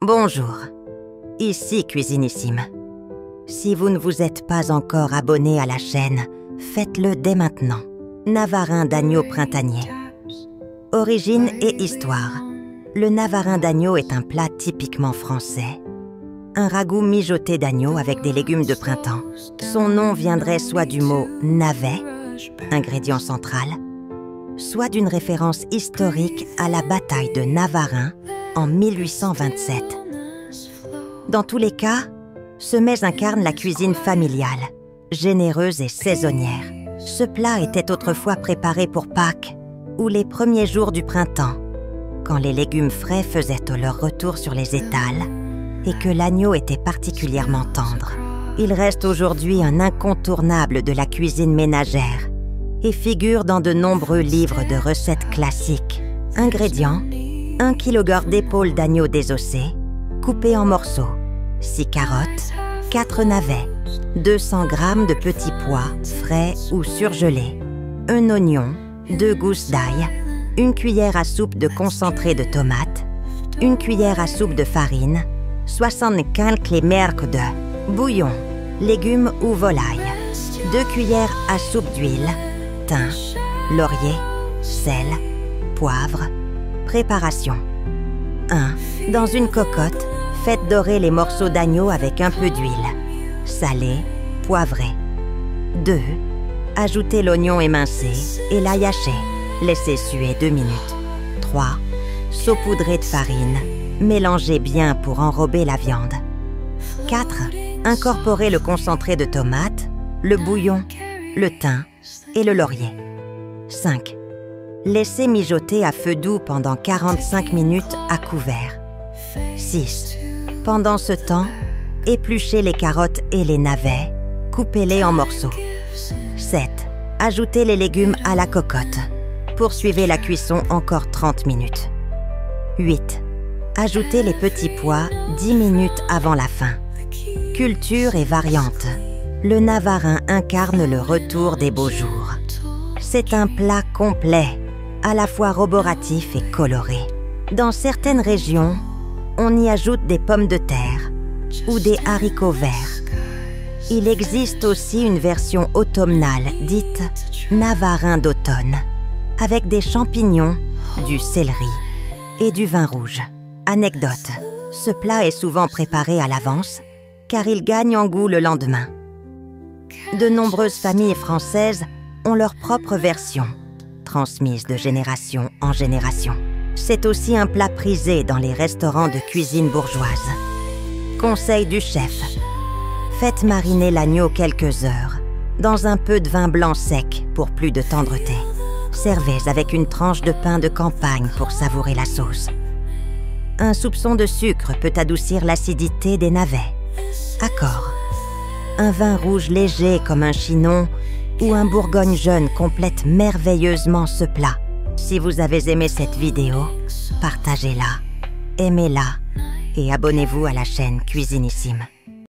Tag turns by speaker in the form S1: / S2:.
S1: Bonjour, ici Cuisinissime. Si vous ne vous êtes pas encore abonné à la chaîne, faites-le dès maintenant. Navarin d'agneau printanier. Origine et histoire. Le navarin d'agneau est un plat typiquement français. Un ragoût mijoté d'agneau avec des légumes de printemps. Son nom viendrait soit du mot navet, ingrédient central, soit d'une référence historique à la bataille de Navarin en 1827. Dans tous les cas, ce mets incarne la cuisine familiale, généreuse et saisonnière. Ce plat était autrefois préparé pour Pâques ou les premiers jours du printemps, quand les légumes frais faisaient leur retour sur les étals et que l'agneau était particulièrement tendre. Il reste aujourd'hui un incontournable de la cuisine ménagère et figure dans de nombreux livres de recettes classiques. Ingrédients: 1 kg d'épaule d'agneau désossé, coupé en morceaux, 6 carottes, 4 navets, 200 g de petits pois, frais ou surgelés, un oignon, 2 gousses d'ail, 1 cuillère à soupe de concentré de tomate, 1 cuillère à soupe de farine, 75 clémerques de bouillon, légumes ou volailles, 2 cuillères à soupe d'huile, thym, laurier, sel, poivre. Préparation. 1. Dans une cocotte, faites dorer les morceaux d'agneau avec un peu d'huile. Salé, poivré. 2. Ajoutez l'oignon émincé et l'ail haché. Laissez suer 2 minutes. 3. Saupoudrez de farine. Mélangez bien pour enrober la viande. 4. Incorporez le concentré de tomate, le bouillon, le thym et le laurier. 5. Laissez mijoter à feu doux pendant 45 minutes à couvert. 6. Pendant ce temps, épluchez les carottes et les navets, coupez-les en morceaux. 7. Ajoutez les légumes à la cocotte. Poursuivez la cuisson encore 30 minutes. 8. Ajoutez les petits pois 10 minutes avant la fin. Culture et variante. Le navarin incarne le retour des beaux jours. C'est un plat complet, à la fois roboratif et coloré. Dans certaines régions, on y ajoute des pommes de terre ou des haricots verts. Il existe aussi une version automnale dite navarin d'automne, avec des champignons, du céleri et du vin rouge. Anecdote, ce plat est souvent préparé à l'avance car il gagne en goût le lendemain. De nombreuses familles françaises ont leur propre version, transmise de génération en génération. C'est aussi un plat prisé dans les restaurants de cuisine bourgeoise. Conseil du chef: faites mariner l'agneau quelques heures dans un peu de vin blanc sec pour plus de tendreté. Servez avec une tranche de pain de campagne pour savourer la sauce. Un soupçon de sucre peut adoucir l'acidité des navets. Accord. Un vin rouge léger comme un chinon ou un bourgogne jeune complète merveilleusement ce plat. Si vous avez aimé cette vidéo, partagez-la, aimez-la et abonnez-vous à la chaîne Cuisinissime.